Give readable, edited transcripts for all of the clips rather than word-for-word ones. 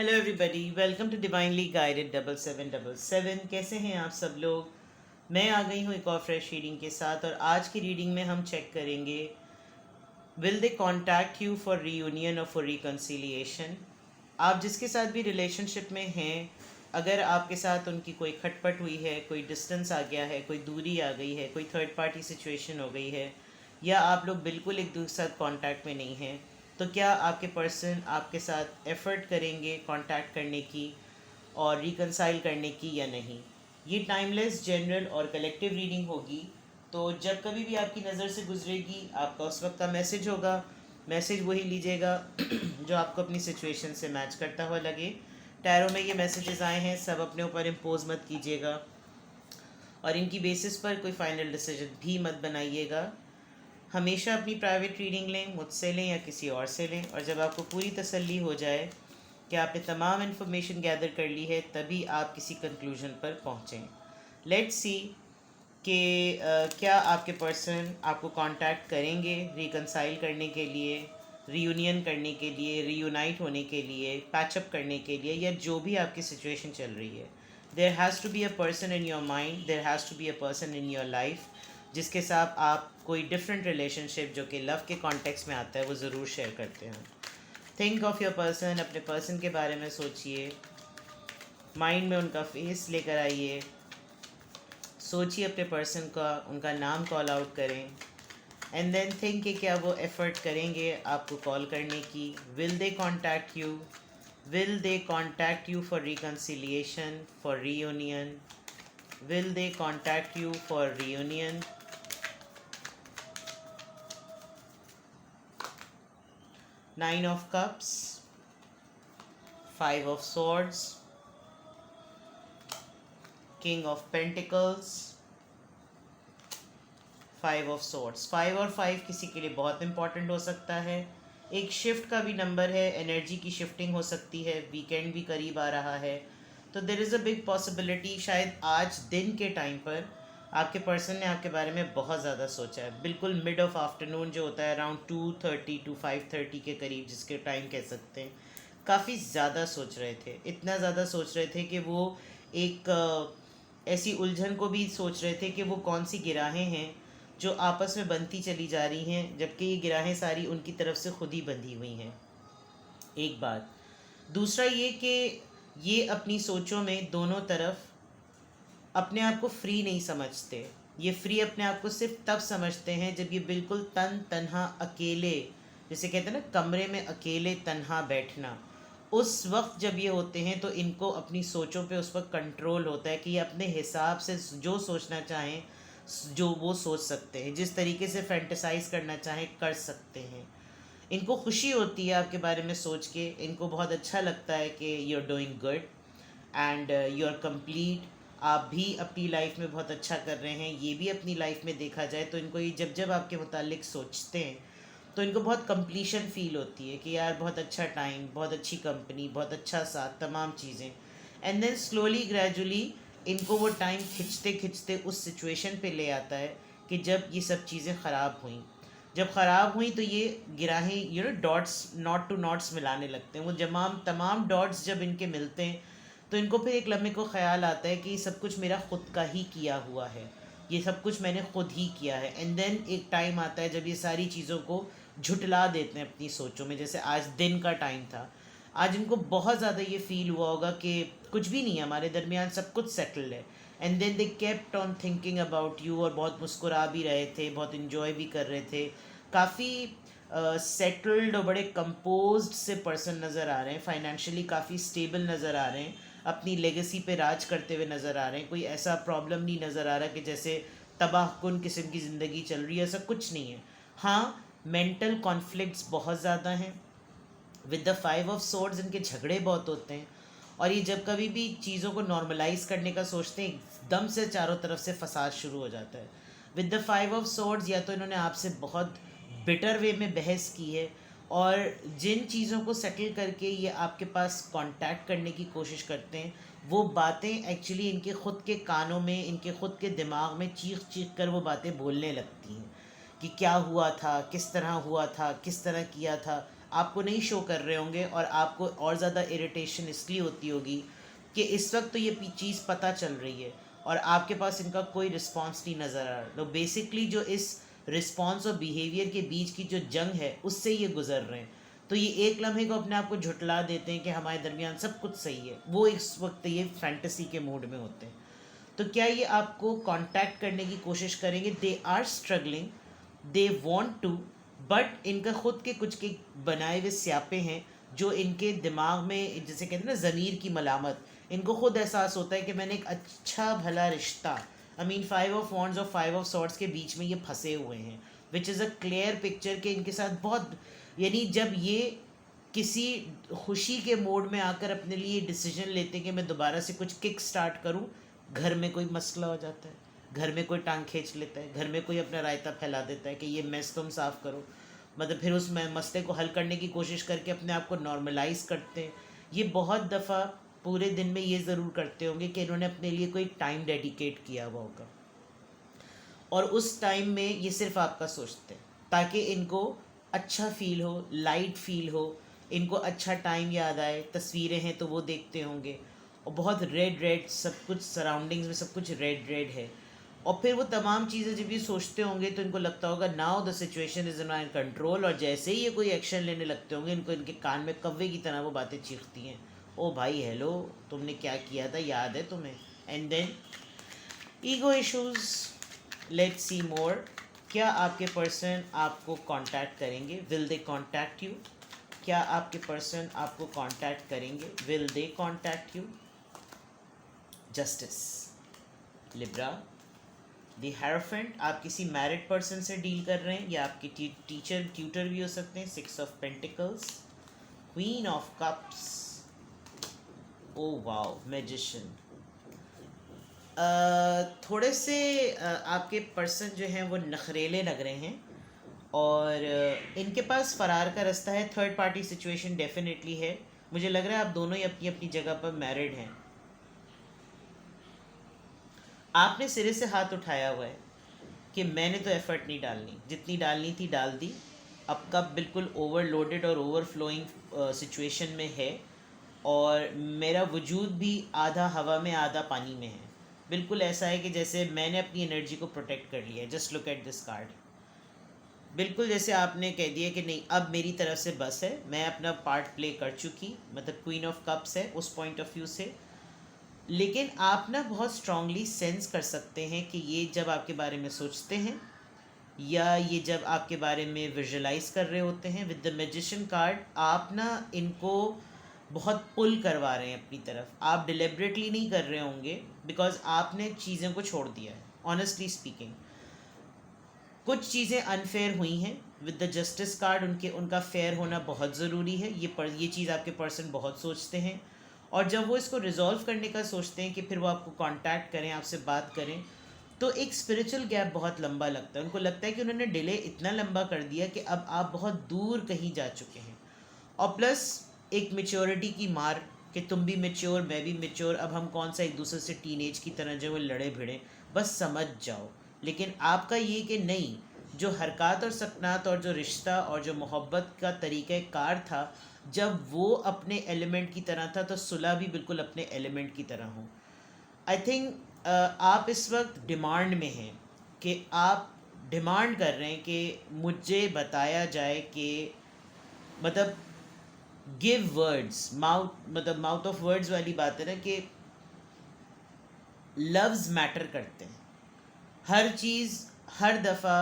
Hello everybody, welcome to divinely guided 7777। कैसे हैं आप सब लोग। मैं आ गई हूँ एक और फ्रेश रीडिंग के साथ, और आज की रीडिंग में हम चेक करेंगे, will they contact you for reunion और फॉर रिकन्सिलिएशन। आप जिसके साथ भी रिलेशनशिप में हैं, अगर आपके साथ उनकी कोई खटपट हुई है, कोई डिस्टेंस आ गया है, कोई दूरी आ गई है, कोई थर्ड पार्टी सिचुएशन हो गई है, या आप लोग बिल्कुल एक दूसरे के साथ कांटेक्ट में नहीं हैं, तो क्या आपके पर्सन आपके साथ एफ़र्ट करेंगे कांटेक्ट करने की और रिकंसाइल करने की या नहीं। ये टाइमलेस, जनरल और कलेक्टिव रीडिंग होगी। तो जब कभी भी आपकी नज़र से गुजरेगी, आपका उस वक्त का मैसेज होगा। मैसेज वही लीजिएगा जो आपको अपनी सिचुएशन से मैच करता हुआ लगे। टैरो में ये मैसेजेस आए हैं, सब अपने ऊपर इम्पोज मत कीजिएगा और इनकी बेसिस पर कोई फाइनल डिसीजन भी मत बनाइएगा। हमेशा अपनी प्राइवेट रीडिंग लें, मुझसे लें या किसी और से लें, और जब आपको पूरी तसल्ली हो जाए कि आपने तमाम इन्फॉर्मेशन गैदर कर ली है, तभी आप किसी कंक्लूजन पर पहुँचें। लेट्स सी कि क्या आपके पर्सन आपको कांटेक्ट करेंगे रिकंसाइल करने के लिए, रीयूनियन करने के लिए, रीयूनाइट होने के लिए, पैचअप करने के लिए, या जो भी आपकी सिचुएशन चल रही है। There has to be a person in your mind, there has to be a person in your life जिसके साथ आप कोई डिफरेंट रिलेशनशिप जो कि लव के कॉन्टेक्स्ट में आता है वो ज़रूर शेयर करते हैं। थिंक ऑफ योर पर्सन, अपने पर्सन के बारे में सोचिए, माइंड में उनका फेस लेकर आइए, सोचिए अपने पर्सन का, उनका नाम कॉल आउट करें, एंड देन थिंक कि क्या वो एफ़र्ट करेंगे आपको कॉल करने की। Will they contact you, will they contact you for reconciliation, for reunion, will they contact you for reunion. Nine of Cups, Five of Swords, King of Pentacles, Five of Swords। 5 और 5 किसी के लिए बहुत important हो सकता है। एक shift का भी नंबर है, एनर्जी की शिफ्टिंग हो सकती है, वीकेंड भी करीब आ रहा है, तो there is a big possibility शायद आज दिन के टाइम पर आपके पर्सन ने आपके बारे में बहुत ज़्यादा सोचा है। बिल्कुल मिड ऑफ आफ्टरनून जो होता है, अराउंड 2:30 टू 5:30 के करीब, जिसके टाइम कह सकते हैं, काफ़ी ज़्यादा सोच रहे थे। इतना ज़्यादा सोच रहे थे कि वो एक ऐसी उलझन को भी सोच रहे थे कि वो कौन सी गिराहें हैं जो आपस में बनती चली जा रही हैं, जबकि ये गिराहें सारी उनकी तरफ से खुद ही बंधी हुई हैं। एक बात। दूसरा ये कि ये अपनी सोचों में दोनों तरफ अपने आप को फ्री नहीं समझते। ये फ्री अपने आप को सिर्फ तब समझते हैं जब ये बिल्कुल तन्हा अकेले, जैसे कहते हैं ना, कमरे में अकेले तन्हा बैठना, उस वक्त जब ये होते हैं तो इनको अपनी सोचों पे उस वक्त कंट्रोल होता है कि ये अपने हिसाब से जो सोचना चाहें, जो वो सोच सकते हैं, जिस तरीके से फैंटेसाइज करना चाहें कर सकते हैं। इनको खुशी होती है आपके बारे में सोच के, इनको बहुत अच्छा लगता है कि you are doing good and you are complete. आप भी अपनी लाइफ में बहुत अच्छा कर रहे हैं, ये भी अपनी लाइफ में देखा जाए तो इनको ये जब जब आपके मुतालिक सोचते हैं तो इनको बहुत कंप्लीशन फील होती है कि यार बहुत अच्छा टाइम, बहुत अच्छी कंपनी, बहुत अच्छा साथ, तमाम चीज़ें। एंड देन स्लोली ग्रेजुअली इनको वो टाइम खिंचते खिंचते उस सिचुएशन पे ले आता है कि जब ये सब चीज़ें ख़राब हुई। जब ख़राब हुई तो ये गिराहें, डॉट्स, नॉट टू नॉट्स मिलाने लगते हैं। वो तमाम डॉट्स जब इनके मिलते हैं तो इनको फिर एक लम्हे को ख्याल आता है कि ये सब कुछ मेरा ख़ुद का ही किया हुआ है, ये सब कुछ मैंने खुद ही किया है। एंड देन एक टाइम आता है जब ये सारी चीज़ों को झुटला देते हैं अपनी सोचों में। जैसे आज दिन का टाइम था, आज इनको बहुत ज़्यादा ये फील हुआ होगा कि कुछ भी नहीं है हमारे दरमियान, सब कुछ सेटल्ड है। And then they kept on thinking about you, और बहुत मुस्कुरा भी रहे थे, बहुत इन्जॉय भी कर रहे थे। काफ़ी सेटल्ड और बड़े कंपोज्ड से पर्सन नज़र आ रहे हैं, फाइनेंशियली काफ़ी स्टेबल नज़र आ रहे हैं, अपनी लेगेसी पे राज करते हुए नज़र आ रहे हैं। कोई ऐसा प्रॉब्लम नहीं नज़र आ रहा कि जैसे तबाहकुन किस्म की ज़िंदगी चल रही है, ऐसा कुछ नहीं है। हाँ, मेंटल कॉन्फ्लिक्ट्स बहुत ज़्यादा हैं। विद द 5 ऑफ सोर्ड्स इनके झगड़े बहुत होते हैं, और ये जब कभी भी चीज़ों को नॉर्मलाइज करने का सोचते हैं, एकदम से चारों तरफ से फसाद शुरू हो जाता है। विद द 5 ऑफ सोर्ड्स या तो इन्होंने आपसे बहुत बिटर वे में बहस की है, और जिन चीज़ों को सेटल करके ये आपके पास कांटेक्ट करने की कोशिश करते हैं, वो बातें एक्चुअली इनके ख़ुद के कानों में, इनके ख़ुद के दिमाग में चीख चीख कर वो बातें बोलने लगती हैं कि क्या हुआ था, किस तरह हुआ था, किस तरह किया था। आपको नहीं शो कर रहे होंगे, और आपको और ज़्यादा इरिटेशन इसलिए होती होगी कि इस वक्त तो ये चीज़ पता चल रही है और आपके पास इनका कोई रिस्पॉन्स नहीं नज़र आ रहा। तो बेसिकली जो इस रिस्पॉन्स और बिहेवियर के बीच की जो जंग है उससे ये गुजर रहे हैं। तो ये एक लम्हे को अपने आप को झुटला देते हैं कि हमारे दरमियान सब कुछ सही है, वो इस वक्त ये फैंटेसी के मूड में होते हैं। तो क्या ये आपको कांटेक्ट करने की कोशिश करेंगे? They are struggling, they want to, but इनका खुद के कुछ के बनाए हुए स्यापे हैं जो इनके दिमाग में, जैसे कहते हैं ना ज़मीर की मलामत, इनको खुद एहसास होता है कि मैंने एक अच्छा भला रिश्ता, आई मीन 5 ऑफ वॉन्ड्स और 5 ऑफ सॉर्ड्स के बीच में ये फंसे हुए हैं, विच इज़ अ क्लियर पिक्चर के इनके साथ बहुत, यानी जब ये किसी खुशी के मोड में आकर अपने लिए डिसीजन लेते हैं कि मैं दोबारा से कुछ किक स्टार्ट करूं, घर में कोई मसला हो जाता है, घर में कोई टांग खींच लेता है, घर में कोई अपना रायता फैला देता है कि ये मेस तुम साफ़ करो, मतलब फिर उस मसले को हल करने की कोशिश करके अपने आप को नॉर्मलाइज करते हैं। ये बहुत दफ़ा पूरे दिन में ये ज़रूर करते होंगे कि इन्होंने अपने लिए कोई टाइम डेडिकेट किया हुआ होगा और उस टाइम में ये सिर्फ आपका सोचते हैं ताकि इनको अच्छा फील हो, लाइट फील हो, इनको अच्छा टाइम याद आए। तस्वीरें हैं तो वो देखते होंगे और बहुत रेड रेड सब कुछ, सराउंडिंग्स में सब कुछ रेड रेड है, और फिर वो तमाम चीज़ें जब ये सोचते होंगे तो इनको लगता होगा now the situation is in control, और जैसे ही ये कोई एक्शन लेने लगते होंगे इनको इनके कान में कव्वे की तरह वो बातें चीखती हैं, ओ भाई हेलो तुमने क्या किया था, याद है तुम्हें? And then ego issues. Let's see more. क्या आपके पर्सन आपको कांटेक्ट करेंगे? Will they contact you? क्या आपके पर्सन आपको कांटेक्ट करेंगे? Will they contact you? Justice, Libra, the hierophant, आप किसी मैरिड पर्सन से डील कर रहे हैं या आपके टीचर ट्यूटर भी हो सकते हैं। 6 of pentacles, queen of cups, oh wow, magician. थोड़े से आपके पर्सन जो हैं वो नखरेले लग रहे हैं और इनके पास फ़रार का रास्ता है। थर्ड पार्टी सिचुएशन डेफिनेटली है। मुझे लग रहा है आप दोनों ही अपनी अपनी जगह पर मैरिड हैं। आपने सिरे से हाथ उठाया हुआ है कि मैंने तो एफ़र्ट नहीं डालनी, जितनी डालनी थी डाल दी। अब कब बिल्कुल ओवरलोडेड और ओवरफ्लोइंग सिचुएशन में है और मेरा वजूद भी आधा हवा में आधा पानी में है। बिल्कुल ऐसा है कि जैसे मैंने अपनी एनर्जी को प्रोटेक्ट कर लिया है। Just look at this card. बिल्कुल जैसे आपने कह दिया कि नहीं अब मेरी तरफ से बस है, मैं अपना पार्ट प्ले कर चुकी, मतलब क्वीन ऑफ कप्स है उस पॉइंट ऑफ व्यू से। लेकिन आप ना बहुत स्ट्रांगली सेंस कर सकते हैं कि ये जब आपके बारे में सोचते हैं या ये जब आपके बारे में विजुलाइज कर रहे होते हैं विद द मैजिशियन कार्ड, आप ना इनको बहुत पुल करवा रहे हैं अपनी तरफ। आप डिलिबरेटली नहीं कर रहे होंगे बिकॉज आपने चीज़ों को छोड़ दिया है। ऑनेस्टली स्पीकिंग कुछ चीज़ें अनफेयर हुई हैं विद द जस्टिस कार्ड, उनका फेयर होना बहुत ज़रूरी है। ये चीज़ आपके पर्सन बहुत सोचते हैं और जब वो इसको रिजॉल्व करने का सोचते हैं कि फिर वो आपको कांटेक्ट करें, आपसे बात करें, तो एक स्पिरिचुअल गैप बहुत लंबा लगता है। उनको लगता है कि उन्होंने डिले इतना लंबा कर दिया कि अब आप बहुत दूर कहीं जा चुके हैं। और प्लस एक मेच्योरिटी की मार कि तुम भी मेच्योर, मैं भी मेच्योर, अब हम कौन सा एक दूसरे से टीनेज की तरह जो है लड़े भिड़े, बस समझ जाओ। लेकिन आपका ये कि नहीं, जो हरकत और सकनात और जो रिश्ता और जो मोहब्बत का तरीक़ाकार था, जब वो अपने एलिमेंट की तरह था तो सुलह भी बिल्कुल अपने एलिमेंट की तरह हो। आई थिंक आप इस वक्त डिमांड में हैं कि आप डिमांड कर रहे हैं कि मुझे बताया जाए कि मतलब गिव वर्ड्स, मतलब माउथ ऑफ वर्ड्स वाली बात है ना कि लव्स मैटर करते हैं। हर चीज़ हर दफ़ा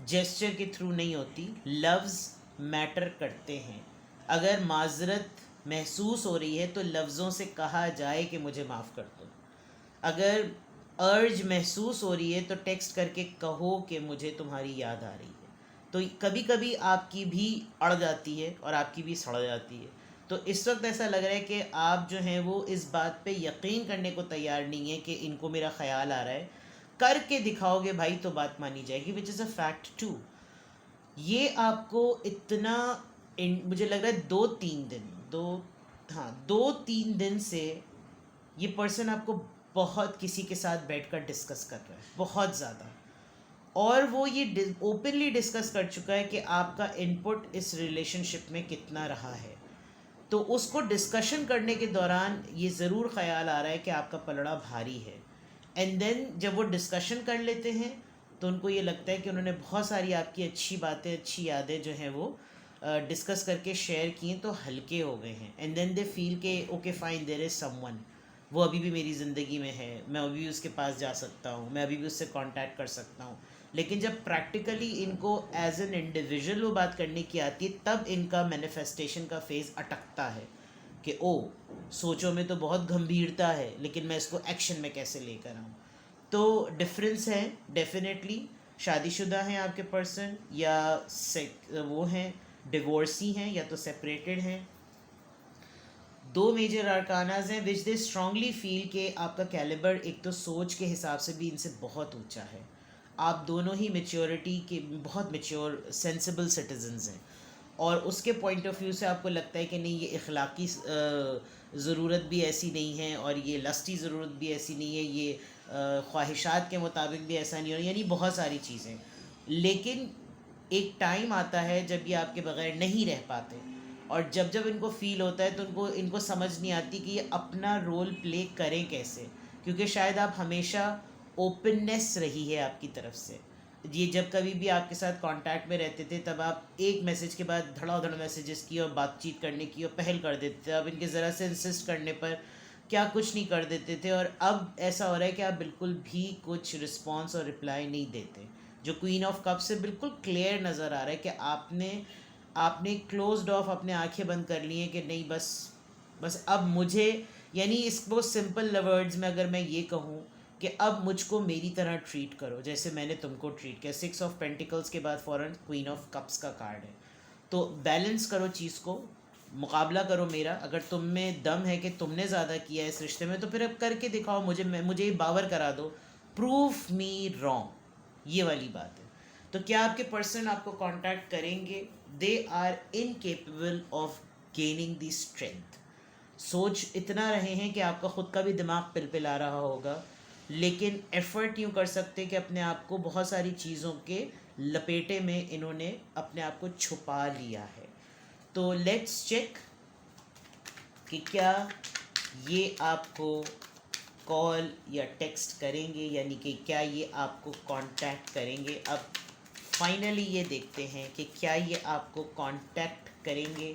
जेस्चर के थ्रू नहीं होती, लव्स मैटर करते हैं। अगर माजरत महसूस हो रही है तो लफ्ज़ों से कहा जाए कि मुझे माफ़ कर दो। अगर अर्ज महसूस हो रही है तो टेक्स्ट करके कहो कि मुझे तुम्हारी याद आ रही है। तो कभी कभी आपकी भी अड़ जाती है और आपकी भी सड़ जाती है। तो इस वक्त ऐसा लग रहा है कि आप जो हैं वो इस बात पे यकीन करने को तैयार नहीं है कि इनको मेरा ख़्याल आ रहा है। करके दिखाओगे भाई तो बात मानी जाएगी, which is a fact too. ये आपको इतना मुझे लग रहा है 2-3 दिन से ये पर्सन आपको बहुत किसी के साथ बैठकर डिस्कस कर रहा है, बहुत ज़्यादा। और वो ये ओपनली डिस्कस कर चुका है कि आपका इनपुट इस रिलेशनशिप में कितना रहा है। तो उसको डिस्कशन करने के दौरान ये ज़रूर ख्याल आ रहा है कि आपका पलड़ा भारी है। एंड देन जब वो डिस्कशन कर लेते हैं तो उनको ये लगता है कि उन्होंने बहुत सारी आपकी अच्छी बातें, अच्छी यादें जो हैं वो डिस्कस करके शेयर की हैं, तो हल्के हो गए हैं। एंड देन दे फील के okay fine, there is someone, वो अभी भी मेरी ज़िंदगी में है, मैं अभी भी उसके पास जा सकता हूँ, मैं अभी भी उससे कांटेक्ट कर सकता हूँ। लेकिन जब प्रैक्टिकली इनको एज एन इंडिविजुअल वो बात करने की आती है, तब इनका मैनिफेस्टेशन का फेज़ अटकता है कि ओ, सोचों में तो बहुत गंभीरता है, लेकिन मैं इसको एक्शन में कैसे लेकर आऊँ। तो डिफरेंस है डेफिनेटली। शादीशुदा हैं आपके पर्सन, या वो हैं डिवोर्सी हैं, या तो सेपरेटेड हैं। दो मेजर अरकानाज हैं विच दे स्ट्रांगली फील के आपका कैलिबर एक तो सोच के हिसाब से भी इनसे बहुत ऊंचा है। आप दोनों ही मेच्योरिटी के बहुत मेच्योर सेंसिबल सिटीजन्स हैं, और उसके पॉइंट ऑफ व्यू से आपको लगता है कि नहीं, ये इखलाकी ज़रूरत भी ऐसी नहीं है, और ये लस्टी ज़रूरत भी ऐसी नहीं है, ये ख्वाहिशात के मुताबिक भी ऐसा नहीं हो, यानी बहुत सारी चीज़ें। लेकिन एक टाइम आता है जब ये आपके बगैर नहीं रह पाते, और जब जब इनको फील होता है तो इनको समझ नहीं आती कि ये अपना रोल प्ले करें कैसे, क्योंकि शायद आप हमेशा ओपननेस रही है आपकी तरफ से। ये जब कभी भी आपके साथ कांटेक्ट में रहते थे, तब आप एक मैसेज के बाद धड़ाधड़ मैसेजेस की और बातचीत करने की और पहल कर देते थे। अब इनके ज़रा से इंसिस्ट करने पर क्या कुछ नहीं कर देते थे, और अब ऐसा हो रहा है कि आप बिल्कुल भी कुछ रिस्पॉन्स और रिप्लाई नहीं देते। जो क्वीन ऑफ कप से बिल्कुल क्लियर नज़र आ रहा है कि आपने क्लोज्ड ऑफ अपने आंखें बंद कर ली हैं कि नहीं, बस अब मुझे, यानी इसको सिंपल वर्ड्स में अगर मैं ये कहूँ कि अब मुझको मेरी तरह ट्रीट करो जैसे मैंने तुमको ट्रीट किया। 6 ऑफ पेंटिकल्स के बाद फ़ौरन क्वीन ऑफ कप्स का कार्ड है। तो बैलेंस करो चीज़ को, मुकाबला करो मेरा। अगर तुम में दम है कि तुमने ज़्यादा किया है इस रिश्ते में, तो फिर अब करके दिखाओ, मुझे बावर करा दो, प्रूव मी रॉन्ग, ये वाली बात है। तो क्या आपके पर्सन आपको कांटेक्ट करेंगे? They are incapable of gaining the strength. सोच इतना रहे हैं कि आपका ख़ुद का भी दिमाग पिलपिला रहा होगा, लेकिन एफ़र्ट यूँ कर सकते कि अपने आप को बहुत सारी चीज़ों के लपेटे में इन्होंने अपने आप को छुपा लिया है। तो लेट्स चेक कि क्या ये आपको कॉल या टेक्स्ट करेंगे, यानी कि क्या ये आपको कांटेक्ट करेंगे। अब फाइनली ये देखते हैं कि क्या ये आपको कांटेक्ट करेंगे,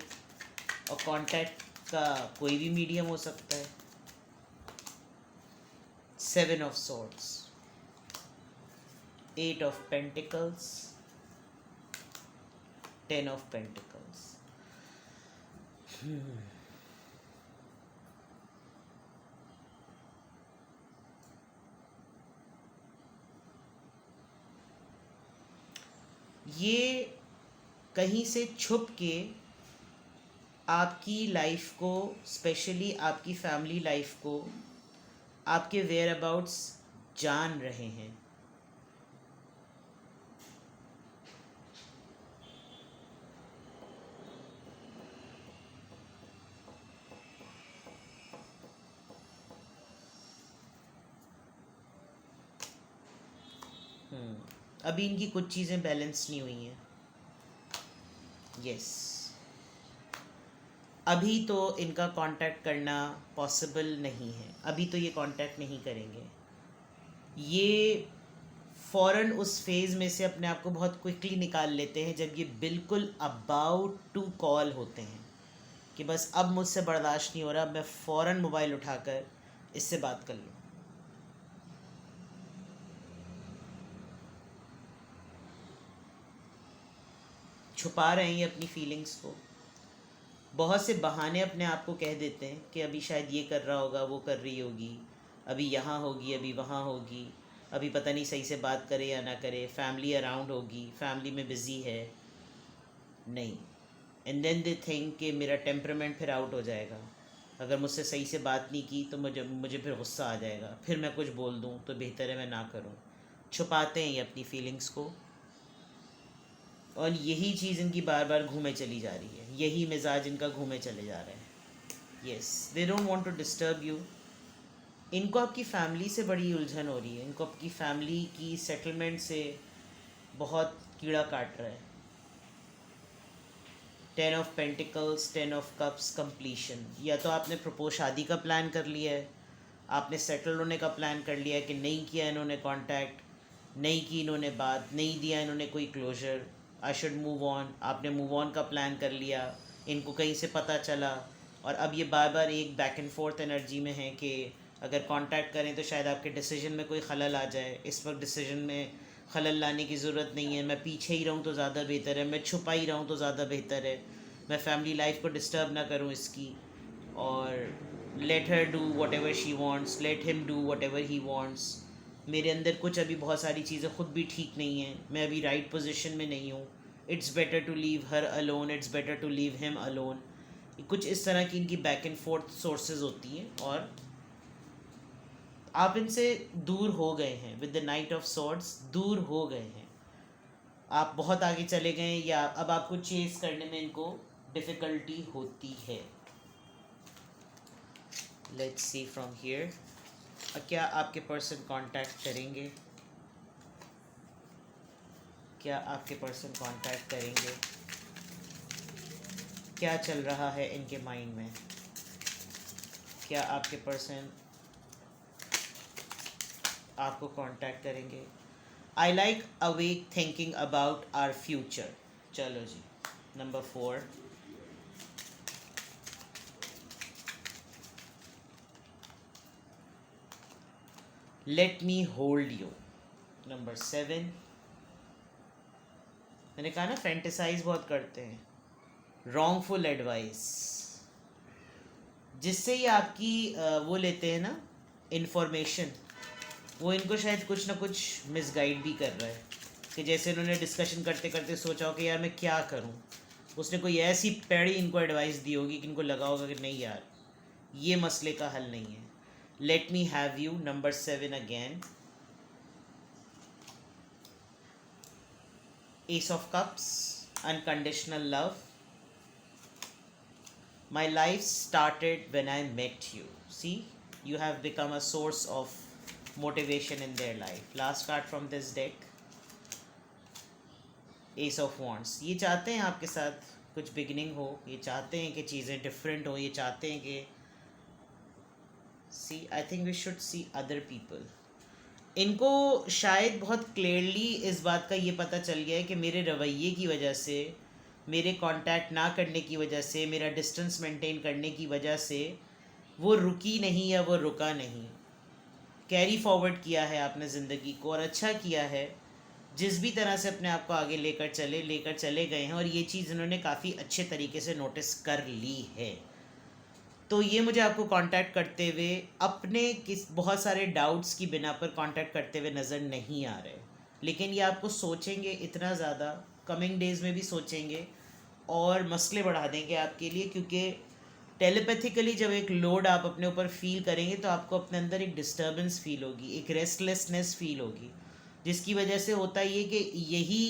और कांटेक्ट का कोई भी मीडियम हो सकता है। 7 of swords, 8 of pentacles, 10 of pentacles। ये कहीं से छुप के आपकी लाइफ को, स्पेशली आपकी फैमिली लाइफ को, आपके वेयर अबाउट्स जान रहे हैं। अभी इनकी कुछ चीज़ें बैलेंस नहीं हुई हैं। यस, अभी तो इनका कांटेक्ट करना पॉसिबल नहीं है, अभी तो ये कांटेक्ट नहीं करेंगे। ये फ़ौरन उस फेज़ में से अपने आप को बहुत क्विकली निकाल लेते हैं जब ये बिल्कुल अबाउट टू कॉल होते हैं कि बस अब मुझसे बर्दाश्त नहीं हो रहा, मैं फ़ौरन मोबाइल उठाकर इससे बात कर लूँ। छुपा रहे हैं ये अपनी फीलिंग्स को, बहुत से बहाने अपने आप को कह देते हैं कि अभी शायद ये कर रहा होगा, वो कर रही होगी, अभी यहाँ होगी, अभी वहाँ होगी, अभी पता नहीं सही से बात करे या ना करे, फैमिली अराउंड होगी, फैमिली में बिज़ी है, नहीं। एंड देन दे थिंक कि मेरा टेम्परामेंट फिर आउट हो जाएगा, अगर मुझसे सही से बात नहीं की तो मुझे फिर गुस्सा आ जाएगा, फिर मैं कुछ बोल दूँ तो बेहतर है मैं ना करूँ। छुपाते हैं ये अपनी फीलिंग्स को, और यही चीज़ इनकी बार बार घूमे चली जा रही है, यही मिजाज इनका घूमे चले जा रहे हैं। Yes, they don't want to disturb you. इनको आपकी फैमिली से बड़ी उलझन हो रही है, इनको आपकी फैमिली की सेटलमेंट से, बहुत कीड़ा काट रहा है। 10 of Pentacles, 10 of Cups, completion. या तो आपने प्रपोज शादी का प्लान कर लिया है, आपने सेटल होने का प्लान कर लिया है कि नहीं किया इन्होंने कांटेक्ट, नहीं की इन्होंने बात, नहीं दिया इन्होंने कोई closure, I should move on. आपने मूव ऑन का प्लान कर लिया, इनको कहीं से पता चला, और अब ये बार बार एक बैक एंड फोर्थ एनर्जी में है कि अगर कांटेक्ट करें तो शायद आपके डिसीजन में कोई खलल आ जाए। इस वक्त डिसीजन में खलल लाने की ज़रूरत नहीं है, मैं पीछे ही रहूँ तो ज़्यादा बेहतर है, मैं छुपा ही रहूँ तो ज़्यादा बेहतर है, मैं फैमिली लाइफ को डिस्टर्ब ना करूँ इसकी, और let her do what ever she wants, let him do what ever he wants. मेरे अंदर कुछ अभी बहुत सारी चीज़ें खुद भी ठीक नहीं हैं, मैं अभी राइट पोजीशन में नहीं हूँ, it's better to leave her alone, it's better to leave him alone. कुछ इस तरह की इनकी बैक एंड फोर्थ सोर्सेज होती हैं, और आप इनसे दूर हो गए हैं। With the night of swords दूर हो गए हैं, आप बहुत आगे चले गए हैं, या अब आपको चेस करने में इनको डिफ़िकल्टी होती है। लेट्स सी फ्रॉम हियर, क्या आपके पर्सन कांटेक्ट करेंगे? क्या आपके पर्सन कांटेक्ट करेंगे? क्या चल रहा है इनके माइंड में? क्या आपके पर्सन आपको कांटेक्ट करेंगे? I like awake thinking about our future. चलो जी, number 4, let me hold you. Number 7, मैंने कहा ना फैंटेसाइज बहुत करते हैं, रॉन्गफुल एडवाइस, जिससे ये आपकी वो लेते हैं ना इंफॉर्मेशन, वो इनको शायद कुछ ना कुछ मिसगाइड भी कर रहा है, कि जैसे उन्होंने डिस्कशन करते करते सोचा हो कि यार मैं क्या करूं, उसने कोई ऐसी पैड़ी इनको एडवाइस दी होगी कि इनको लगा होगा कि नहीं यार ये मसले का हल नहीं है। Let me have you. Number 7 again, S of cups, unconditional love. My life started when I met you. See, you have become a source of motivation in their life. Last card from this deck, Ace of Wands. ये चाहते हैं आपके साथ कुछ beginning हो, ये चाहते हैं कि चीज़ें डिफरेंट हो, ये चाहते हैं कि see I think we should see other people. इनको शायद बहुत क्लियरली इस बात का ये पता चल गया है कि मेरे रवैये की वजह से, मेरे कांटेक्ट ना करने की वजह से, मेरा डिस्टेंस मेंटेन करने की वजह से वो रुकी नहीं या वो रुका नहीं, कैरी फॉरवर्ड किया है आपने ज़िंदगी को, और अच्छा किया है। जिस भी तरह से अपने आप को आगे लेकर चले गए हैं, और ये चीज़ इन्होंने काफ़ी अच्छे तरीके से नोटिस कर ली है। तो ये मुझे आपको कांटेक्ट करते हुए अपने बहुत सारे डाउट्स की बिना पर कांटेक्ट करते हुए नज़र नहीं आ रहे, लेकिन ये आपको सोचेंगे इतना ज़्यादा, कमिंग डेज़ में भी सोचेंगे और मसले बढ़ा देंगे आपके लिए, क्योंकि टेलीपैथिकली जब एक लोड आप अपने ऊपर फील करेंगे तो आपको अपने अंदर एक डिस्टर्बेंस फील होगी, एक रेस्टलेसनेस फील होगी, जिसकी वजह से होता ये कि यही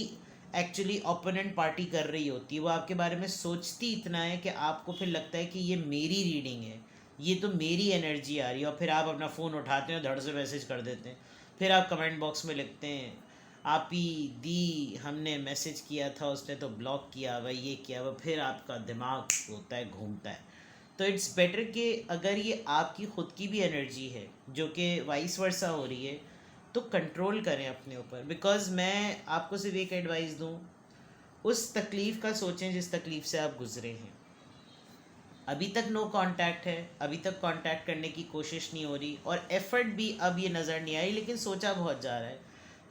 एक्चुअली ओपोनेंट पार्टी कर रही होती है, वो आपके बारे में सोचती इतना है कि आपको फिर लगता है कि ये मेरी रीडिंग है, ये तो मेरी एनर्जी आ रही है, और फिर आप अपना फ़ोन उठाते हैं, धड़ से मैसेज कर देते हैं, फिर आप कमेंट बॉक्स में लिखते हैं आप ही दी, हमने मैसेज किया था उसने तो ब्लॉक किया वह, ये किया वह, फिर आपका दिमाग होता है घूमता है। तो इट्स बेटर कि अगर ये आपकी ख़ुद की भी एनर्जी है जो कि वाइस वर्सा हो रही है, तो कंट्रोल करें अपने ऊपर। बिकॉज़ मैं आपको सिर्फ एक एडवाइस दूँ, उस तकलीफ़ का सोचें जिस तकलीफ़ से आप गुज़रे हैं। अभी तक नो कांटेक्ट है, अभी तक कांटेक्ट करने की कोशिश नहीं हो रही, और एफ़र्ट भी अब ये नज़र नहीं आई, लेकिन सोचा बहुत जा रहा है,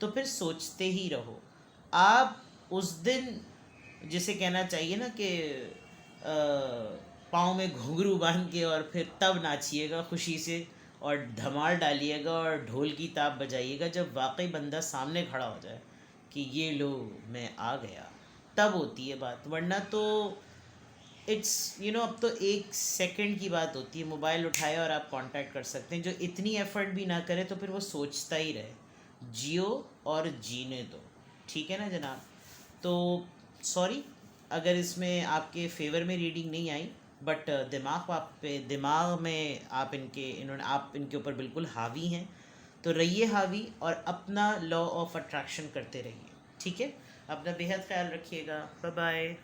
तो फिर सोचते ही रहो। आप उस दिन जिसे कहना चाहिए ना कि पाँव में घुंघरू बांध के और फिर तब नाचिएगा खुशी से और धमाल डालिएगा और ढोल की ताप बजाइएगा जब वाकई बंदा सामने खड़ा हो जाए कि ये लो मैं आ गया, तब होती है बात। वरना तो इट्स अब तो एक सेकंड की बात होती है, मोबाइल उठाए और आप कांटेक्ट कर सकते हैं। जो इतनी एफर्ट भी ना करे तो फिर वो सोचता ही रहे, जियो और जीने दो, ठीक है ना जनाब। तो सॉरी अगर इसमें आपके फेवर में रीडिंग नहीं आई, बट दिमाग में आप इनके ऊपर बिल्कुल हावी हैं, तो रहिए हावी और अपना लॉ ऑफ अट्रैक्शन करते रहिए, ठीक है, अपना बेहद ख्याल रखिएगा, बाय बाय।